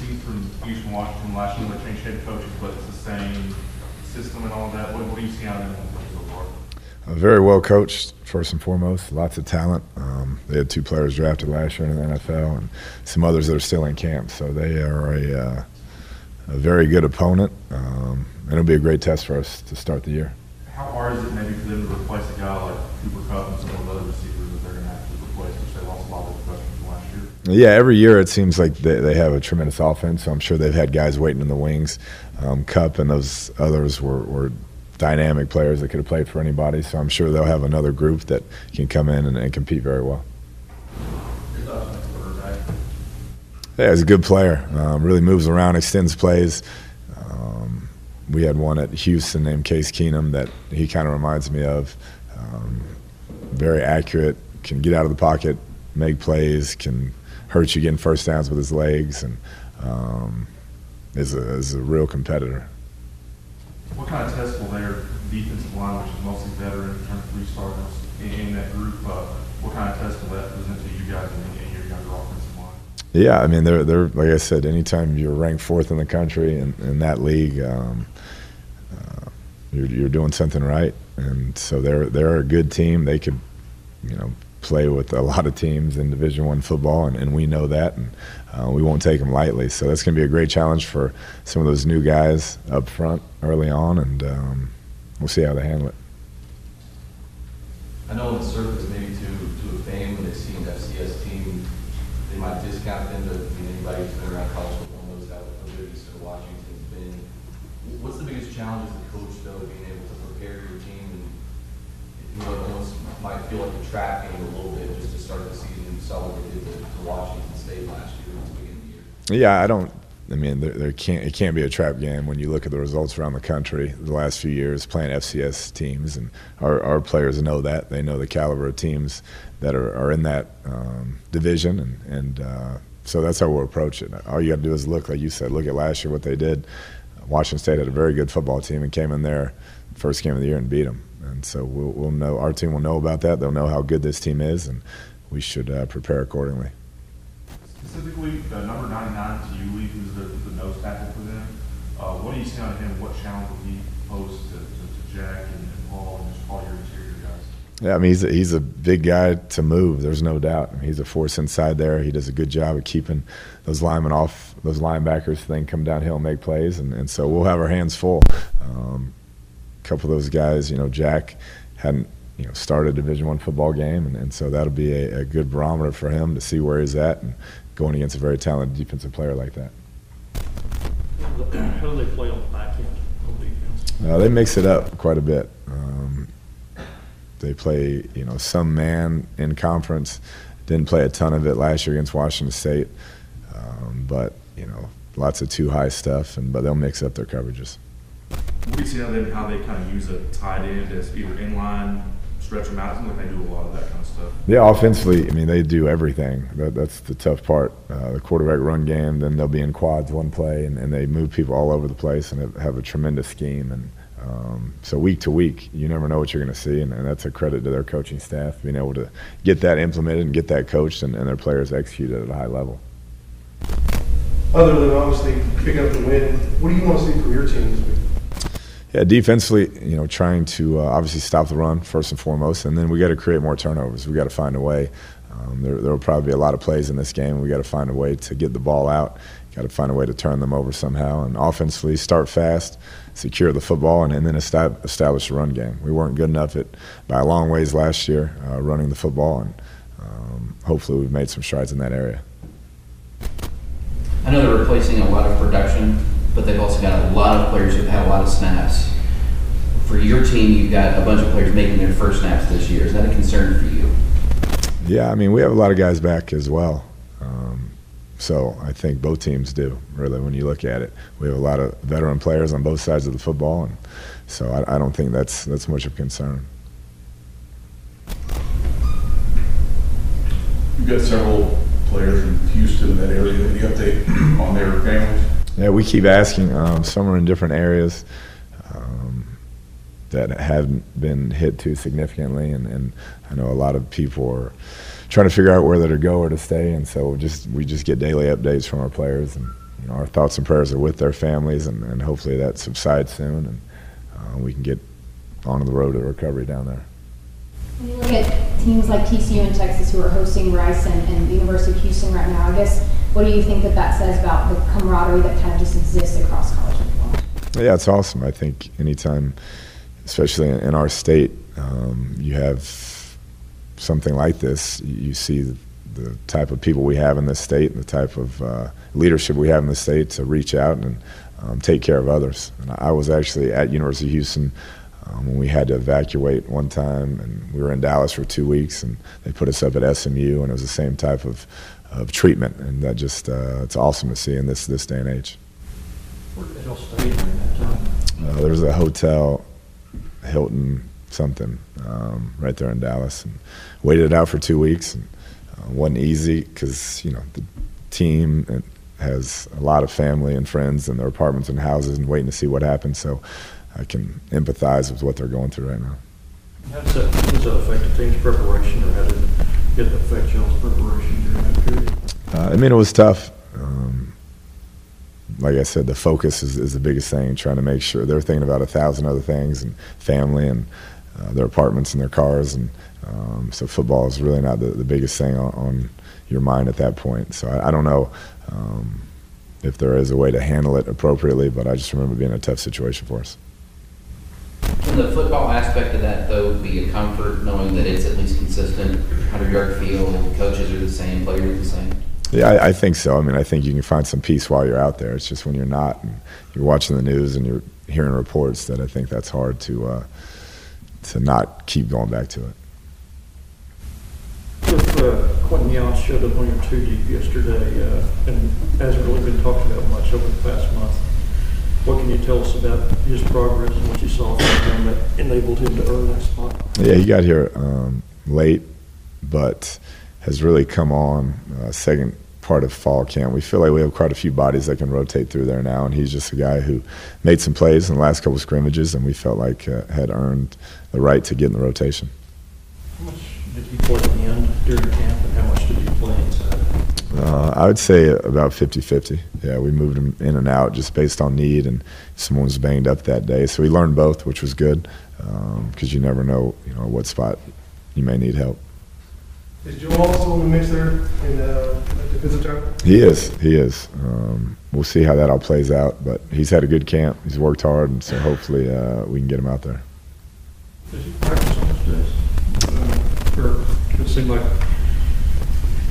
you've seen from Houston, Washington last year? They changed head coaches, but it's the same system and all that. What do you see out of them so far? Very well coached, first and foremost. Lots of talent. They had 2 players drafted last year in the NFL and some others that are still in camp. So they are a very good opponent. And it'll be a great test for us to start the year. How hard is it maybe for them to replace a guy like Cooper Kupp and some of those other receivers that they're going to have to replace, which they lost a lot of the freshmen from last year? Yeah, every year it seems like they have a tremendous offense, so I'm sure they've had guys waiting in the wings. Kupp and those others were dynamic players that could have played for anybody, so I'm sure they'll have another group that can come in and compete very well. Your thoughts on the quarterback? Yeah, he's a good player. Really moves around, extends plays. We had one at Houston named Case Keenum that he kind of reminds me of. Very accurate, can get out of the pocket, make plays, can hurt you getting first downs with his legs, and is a real competitor. What kind of test will their defensive line, which is mostly veteran in terms of 3 starters in that group, what kind of test will that present to you guys in your younger offensive line? Yeah, I mean, they're like I said, anytime you're ranked 4th in the country in that league, you're doing something right, and so they're a good team. They could, play with a lot of teams in Division I football, and we know that, and we won't take them lightly. So that's going to be a great challenge for some of those new guys up front early on, and we'll see how they handle it. I know on the surface, maybe to a fan, when they see an FCS team, they might discount them, but anybody who's been around college football knows how good Eastern Washington's been. What's the biggest challenge as a coach, though, being able to prepare your team? And it almost might feel like a trap game a little bit just to start the season. You saw what they did to Washington State last year at the beginning of the year. Yeah, it can't be a trap game when you look at the results around the country the last few years playing FCS teams, and our players know that. They know the caliber of teams that are in that division, and so that's how we'll approach it. All you got to do is look, like you said, look at last year what they did. Washington State had a very good football team and came in there first game of the year and beat them. And so we'll know, our team will know about that. They'll know how good this team is, and we should prepare accordingly. Specifically, number 99, Tiuli, who's the nose tackle for them. What do you see on him? What challenge will he pose to Jack and Paul and just all your interior guys? Yeah, I mean, he's a big guy to move. There's no doubt. I mean, he's a force inside there. He does a good job of keeping those linemen off, those linebackers, so they can come downhill and make plays. And so we'll have our hands full. A couple of those guys, Jack hadn't started a Division I football game, and so that'll be a good barometer for him to see where he's at and going against a very talented defensive player like that. How do they play on the back end on defense? They mix it up quite a bit. They play, some man in conference. Didn't play a ton of it last year against Washington State, but lots of too high stuff. But they'll mix up their coverages. What do you see how they kind of use a tight end as either inline, stretch them out? It seems like they do a lot of that kind of stuff. Yeah, offensively, they do everything. That's the tough part. The quarterback run game, then they'll be in quads one play, and they move people all over the place and have a tremendous scheme. And so week to week, you never know what you're going to see, and that's a credit to their coaching staff, being able to get that implemented and get that coached and their players executed at a high level. Other than obviously picking up the win, what do you want to see from your team this week? Yeah, defensively, trying to obviously stop the run first and foremost, and then we got to create more turnovers. We got to find a way. There will probably be a lot of plays in this game. We got to find a way to get the ball out. Got to find a way to turn them over somehow. And offensively, start fast, secure the football, and then establish a run game. We weren't good enough by a long ways last year running the football, and hopefully we've made some strides in that area. I know they're replacing a lot of production, but they've also got a lot of players who've had a lot of snaps. For your team, you've got a bunch of players making their first snaps this year. Is that a concern for you? Yeah, we have a lot of guys back as well. So I think both teams do, really, when you look at it. We have a lot of veteran players on both sides of the football, and so I don't think that's much of a concern. You've got several players in Houston, in that area. Any update on their families? Yeah, we keep asking. Some are in different areas that haven't been hit too significantly, and I know a lot of people are trying to figure out whether to go or to stay, and so we just get daily updates from our players, and our thoughts and prayers are with their families, and hopefully that subsides soon, and we can get on the road to recovery down there. When you look at teams like TCU and Texas who are hosting Rice and the University of Houston right now, I guess, what do you think that says about the camaraderie that kind of just exists across college football? Yeah, it's awesome. I think anytime, especially in our state, you have something like this, you see the type of people we have in this state and the type of leadership we have in the state to reach out and take care of others. And I was actually at University of Houston when we had to evacuate one time, and we were in Dallas for 2 weeks, and they put us up at SMU, and it was the same type of treatment, and that just it's awesome to see in this day and age. Where did y'all stay during that time? There was a hotel, Hilton something, right there in Dallas, and waited it out for 2 weeks, and wasn't easy because the team has a lot of family and friends in their apartments and houses and waiting to see what happens. So I can empathize with what they're going through right now. How does that affect the team's preparation, or how did it affect y'all's preparation during that period? It was tough. Like I said, the focus is the biggest thing, trying to make sure they're thinking about 1,000 other things, and family and their apartments and their cars. And so football is really not the biggest thing on your mind at that point. So I don't know if there is a way to handle it appropriately, but I just remember being a tough situation for us. Can the football aspect of that, though, be a comfort knowing that it's at least consistent, 100-yard field, coaches are the same, players are the same? Yeah, I think so. I think you can find some peace while you're out there. It's just when you're not, and you're watching the news and you're hearing reports, that I think that's hard to not keep going back to it. If Quentin Young showed up on your 2 deep yesterday and hasn't really been talked about much over the past month, what can you tell us about his progress and what you saw from him that enabled him to earn that spot? Yeah, he got here late, but has really come on second part of fall camp. We feel like we have quite a few bodies that can rotate through there now, and he's just a guy who made some plays in the last couple of scrimmages, and we felt like had earned the right to get in the rotation. How much did he play at the end during camp, and how much did he play inside? I would say about 50-50. Yeah, we moved him in and out just based on need, and someone was banged up that day. So we learned both, which was good, because you never know, what spot you may need help. Is Joe also in the mix there in defensive tackle? He is. We'll see how that all plays out, but he's had a good camp. He's worked hard, and so hopefully we can get him out there. Does he practice on his days? It seemed like,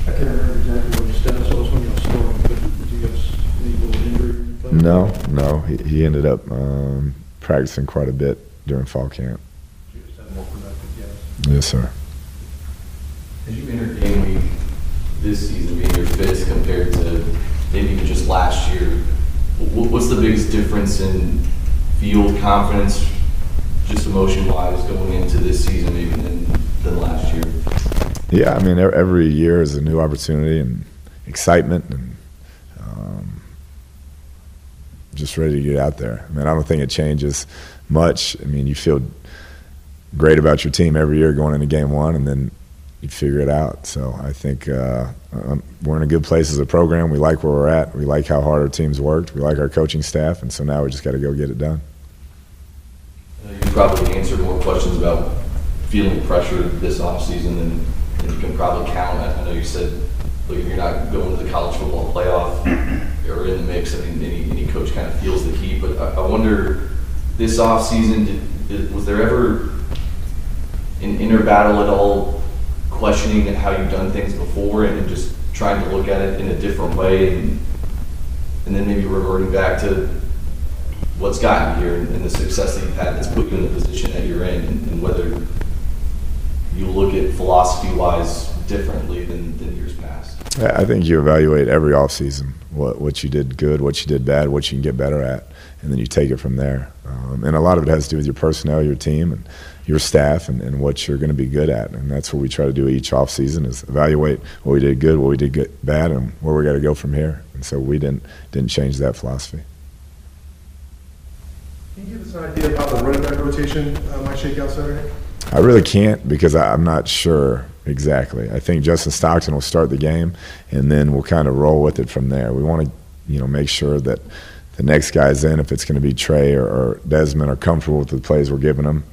I can't remember exactly what his status was when you were starting, but did you have any little injury or anything? No. He ended up practicing quite a bit during fall camp. You just had more productive guys. Yes, sir. As you enter game week this season, being your fifth compared to maybe even just last year, what's the biggest difference in field confidence, just emotion-wise, going into this season maybe than last year? Yeah, every year is a new opportunity and excitement, and just ready to get out there. I don't think it changes much. You feel great about your team every year going into game one, and then you figure it out. So I think we're in a good place as a program. We like where we're at. We like how hard our team's worked. We like our coaching staff, and so now we just got to go get it done. You probably answered more questions about feeling pressure this offseason than you can probably count. I know you said, look, if you're not going to the college football playoff or in the mix, any coach kind of feels the heat. But I wonder, this offseason, was there ever an inner battle at all, questioning how you've done things before and just trying to look at it in a different way, and then maybe reverting back to what's gotten you here and the success that you've had that's put you in the position that you're in, and whether you look at philosophy-wise differently than years past? I think you evaluate every offseason, what you did good, what you did bad, what you can get better at, and then you take it from there. And a lot of it has to do with your personnel, your team, and your staff, and what you're going to be good at. And that's what we try to do each offseason, is evaluate what we did good, what we did bad, and where we got to go from here. And so we didn't change that philosophy. Can you give us an idea of how the running back rotation might shake out Saturday? I really can't, because I'm not sure exactly. I think Justin Stockton will start the game, and then we'll kind of roll with it from there. We want to make sure that the next guys in, if it's going to be Trey or Desmond, are comfortable with the plays we're giving them,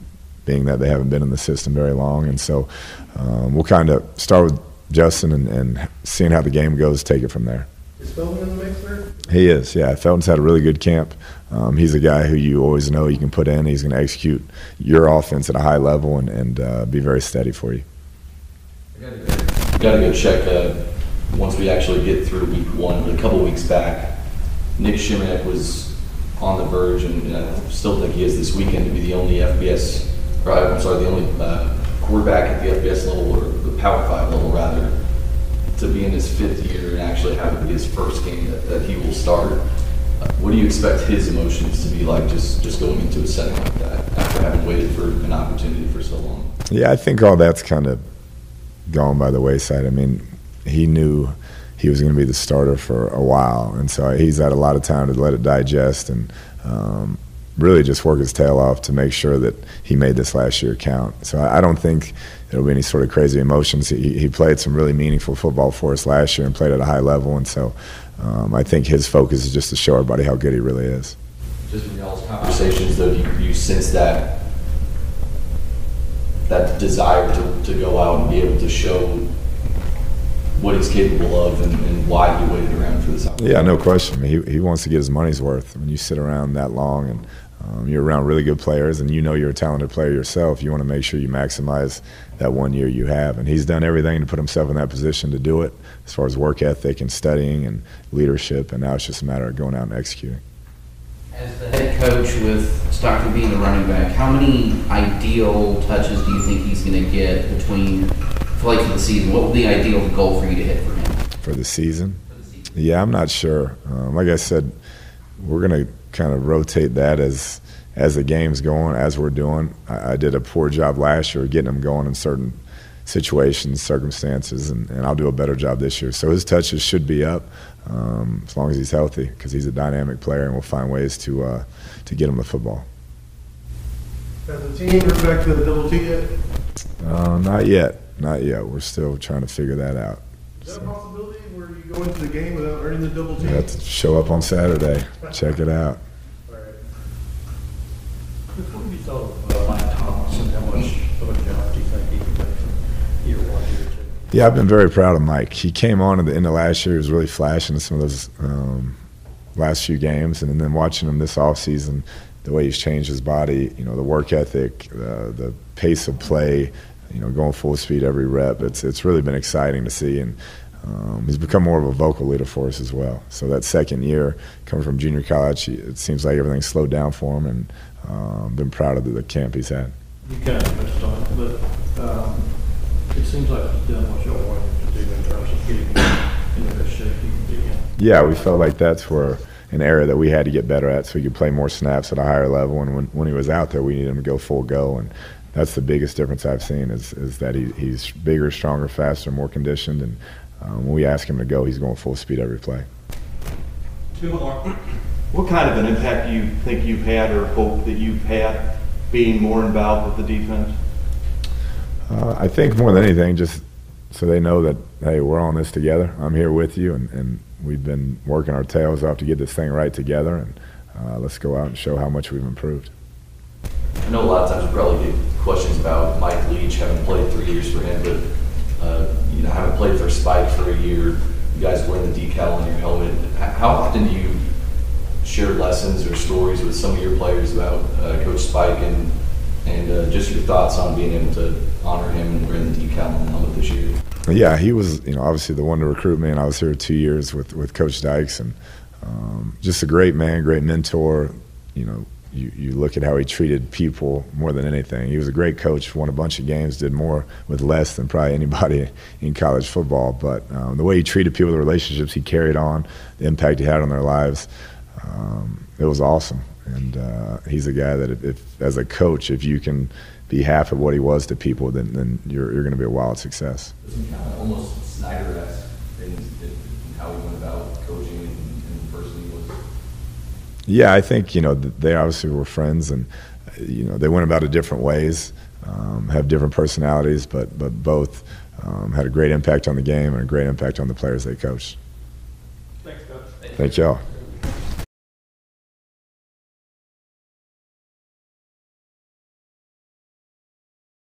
being that they haven't been in the system very long. And so we'll kind of start with Justin and seeing how the game goes, take it from there. Is Felton in the mix there? He is, yeah. Felton's had a really good camp. He's a guy who you always know you can put in. He's going to execute your offense at a high level and be very steady for you. Got to go check once we actually get through week one. But a couple weeks back, Nic Shimonek was on the verge, and I still think he is this weekend, to be the only the only quarterback at the FBS level, or the Power 5 level rather, to be in his 5th year and actually have it be his first game that he will start. What do you expect his emotions to be like just going into a setting like that after having waited for an opportunity for so long? Yeah, I think all that's kind of gone by the wayside. I mean, he knew he was going to be the starter for a while, and so he's had a lot of time to let it digest and really just work his tail off to make sure that he made this last year count. So I don't think there'll be any sort of crazy emotions. He played some really meaningful football for us last year and played at a high level, and so I think his focus is just to show everybody how good he really is. Just from y'all's conversations, though, do you sense that desire to go out and be able to show what he's capable of and why he waited around for this opportunity? Yeah, no question. I mean, he wants to get his money's worth. When you sit around that long and you're around really good players and you know you're a talented player yourself, you want to make sure you maximize that 1 year you have. And he's done everything to put himself in that position to do it, as far as work ethic and studying and leadership, and now it's just a matter of going out and executing. As the head coach with Stockton being the running back, how many ideal touches do you think he's going to get for the season? What would be the ideal goal for you to hit for him? For the season? Yeah, I'm not sure. Like I said, we're going to kind of rotate that as the game's going, as we're doing. I did a poor job last year getting him going in certain situations, circumstances, and I'll do a better job this year. So his touches should be up as long as he's healthy, because he's a dynamic player, and we'll find ways to get him the football. Has the team moved back to the double T yet? Not yet. Not yet. We're still trying to figure that out. Is that a possibility where you go into the game without earning the double T? You have to show up on Saturday. Check it out. All right. What have you thought of Mike Thomas and how much of a job do you think he can make from year 1, year 2? Yeah, I've been very proud of Mike. He came on at the end of last year. He was really flashing in some of those last few games, and then watching him this offseason, the way he's changed his body, the work ethic, the pace of play, going full speed every rep. It's really been exciting to see, and he's become more of a vocal leader for us as well. So that second year, coming from junior college, it seems like everything's slowed down for him, and been proud of the camp he's had. You kind of touched on it, but it seems like he's done what y'all wanted him to do in terms of getting in the best shape he can be in. Yeah, we felt like that's where an area that we had to get better at, so he could play more snaps at a higher level. And when he was out there, we needed him to go full go. And that's the biggest difference I've seen is that he's bigger, stronger, faster, more conditioned. And when we ask him to go, he's going full speed every play. What kind of an impact do you think you've had or hope that you've had being more involved with the defense? I think more than anything, just so they know that, hey, we're on this together. I'm here with you, and we've been working our tails off to get this thing right together, and let's go out and show how much we've improved. I know a lot of times we probably get questions about Mike Leach, having played 3 years for him, but having played for Spike for a year, you guys wearing the decal on your helmet. How often do you share lessons or stories with some of your players about Coach Spike and just your thoughts on being able to honor him and wearing the decal on the helmet this year? Yeah, he was, obviously the one to recruit me, and I was here 2 years with Coach Dykes, and just a great man, great mentor. You look at how he treated people more than anything. He was a great coach, won a bunch of games, did more with less than probably anybody in college football. But the way he treated people, the relationships he carried on, the impact he had on their lives, it was awesome. And he's a guy that if as a coach, if you can be half of what he was to people, then you're going to be a wild success. Some kind of almost Snyder-esque things in how he went about coaching and the person he was. Yeah, I think they obviously were friends, and they went about it different ways, have different personalities, but both had a great impact on the game and a great impact on the players they coached. Thanks, Coach. Thank y'all.